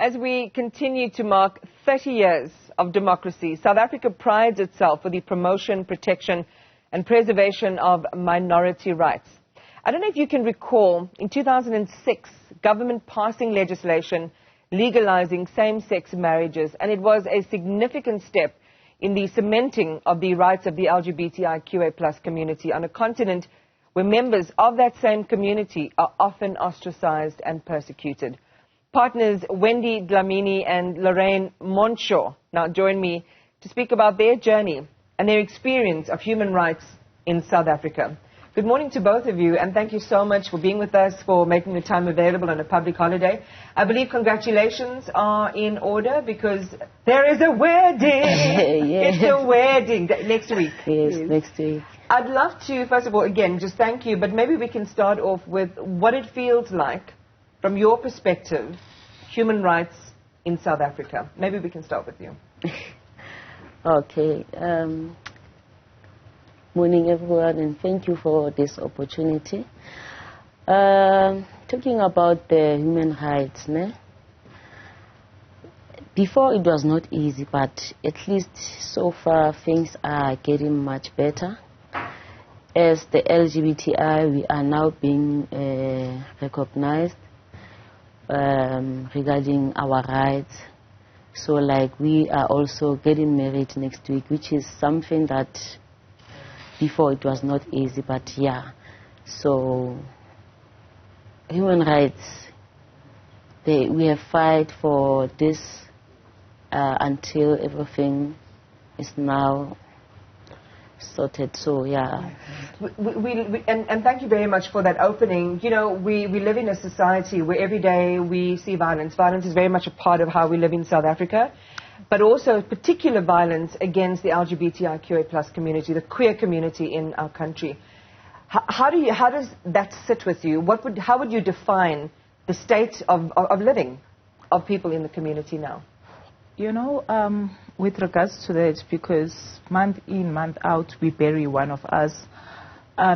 As we continue to mark 30 years of democracy, South Africa prides itself for the promotion, protection, and preservation of minority rights. I don't know if you can recall, in 2006, government passing legislation legalizing same-sex marriages, and it was a significant step in the cementing of the rights of the LGBTQIA+ community on a continent where members of that same community are often ostracized and persecuted. Partners Wendy, Dlamini, and Lorraine Montsho now join me to speak about their journey and their experience of human rights in South Africa. Good morning to both of you, and thank you so much for being with us, for making the time available on a public holiday. I believe congratulations are in order because there is a wedding. Yes. It's a wedding next week. Yes, next week. I'd love to, first of all, again, just thank you, but maybe we can start off with what it feels like, from your perspective, human rights in South Africa. Maybe we can start with you. Okay. Morning, everyone, and thank you for this opportunity. Talking about the human rights, before it was not easy, but at least so far things are getting much better. As the LGBTI, we are now being recognized regarding our rights. So like we are also getting married next week, which is something that before it was not easy, but yeah. So human rights, we have fight for this until everything is now sorted. So yeah. And thank you very much for that opening. You know, we live in a society where every day we see violence. Violence is very much a part of how we live in South Africa, but also particular violence against the LGBTQIA+ community, the queer community in our country. How does that sit with you? How would you define the state of living of people in the community now? You know, with regards to that, because month in, month out, we bury one of us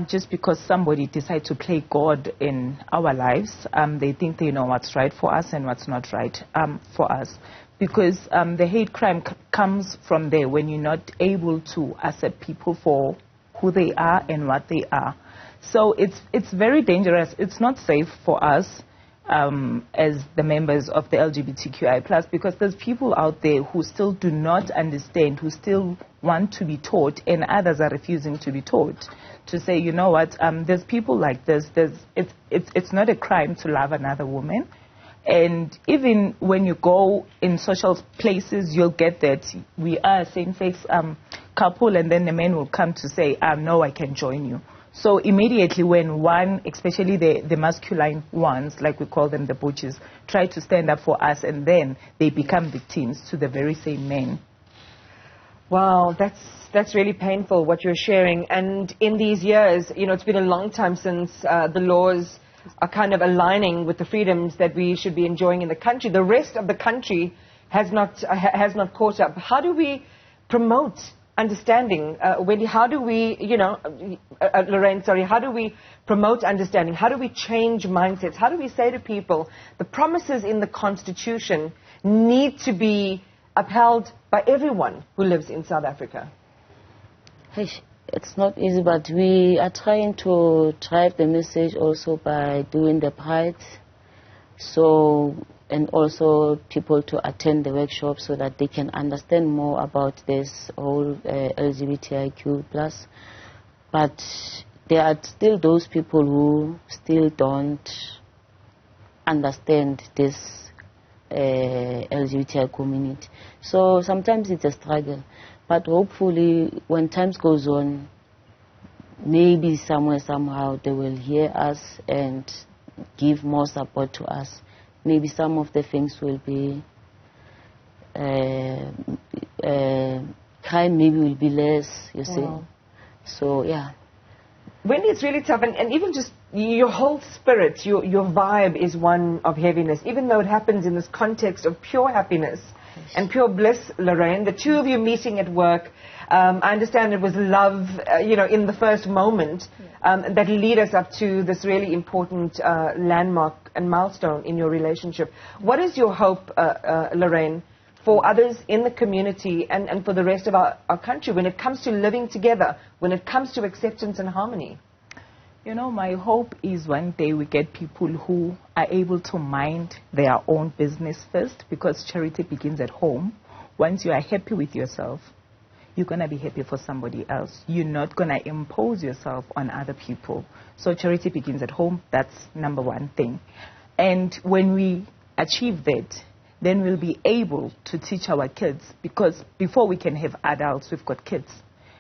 just because somebody decides to play God in our lives. They think they know what's right for us and what's not right for us. Because the hate crime comes from there when you're not able to accept people for who they are and what they are. So it's very dangerous. It's not safe for us as the members of the LGBTQI+, because there's people out there who still do not understand, who still want to be taught, and others are refusing to be taught. To say, you know what, there's people like this. It's not a crime to love another woman. And even when you go in social places, you'll get that we are a same-sex couple, and then the man will come to say, no, I can join you. So immediately when one, especially the masculine ones, like we call them the butches, try to stand up for us, and then they become victims to the very same men. Wow, that's really painful what you're sharing. And in these years, you know, it's been a long time since the laws are kind of aligning with the freedoms that we should be enjoying in the country. The rest of the country has not caught up. How do we promote understanding? Wendy, how do we, Lorraine, sorry, how do we promote understanding? How do we change mindsets? How do we say to people the promises in the Constitution need to be upheld by everyone who lives in South Africa? It's not easy, but we are trying to drive the message also by doing the pride. So, and also people to attend the workshop so that they can understand more about this whole LGBTIQ+. But there are still those people who still don't understand this LGBTI community. So sometimes it's a struggle. But hopefully, when time goes on, maybe somewhere, somehow, they will hear us and give more support to us. Maybe some of the things will be, crime maybe will be less, you see. Wow. So, yeah. Wendy, it's really tough, and even just your whole spirit, your vibe is one of heaviness, even though it happens in this context of pure happiness. and pure bliss, Lorraine. The two of you meeting at work, I understand it was love, in the first moment, that lead us up to this really important landmark and milestone in your relationship. What is your hope, Lorraine, for others in the community and for the rest of our country when it comes to living together, when it comes to acceptance and harmony? My hope is one day we get people who are able to mind their own business first, because charity begins at home. Once you are happy with yourself, you're going to be happy for somebody else. You're not going to impose yourself on other people. So charity begins at home. That's number one thing. And when we achieve that, then we'll be able to teach our kids, because before we can have adults, we've got kids.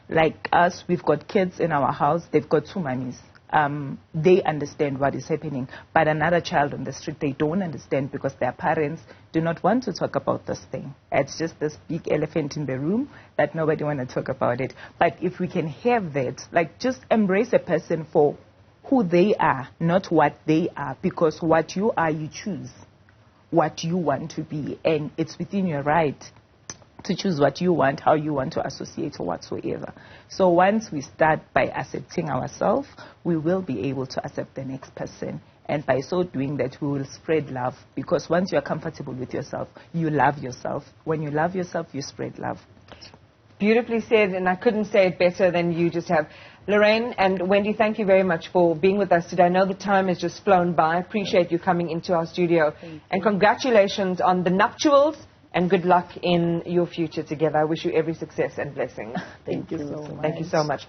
Like us, we've got kids in our house. They've got two mummies. They understand what is happening. But another child on the street, they don't understand, because their parents do not want to talk about this thing. It's just this big elephant in the room that nobody wants to talk about it. But if we can have that, like, just embrace a person for who they are, not what they are, because what you are, you choose what you want to be, and it's within your right to choose what you want, how you want to associate, or whatsoever. So once we start by accepting ourselves, we will be able to accept the next person. And by so doing that, we will spread love, because once you are comfortable with yourself, you love yourself. When you love yourself, you spread love. Beautifully said, and I couldn't say it better than you just have. Lorraine and Wendy, thank you very much for being with us today. I know the time has just flown by. I appreciate you coming into our studio. And congratulations on the nuptials, and good luck in your future together. I wish you every success and blessings. Thank you so much. Thank you so much.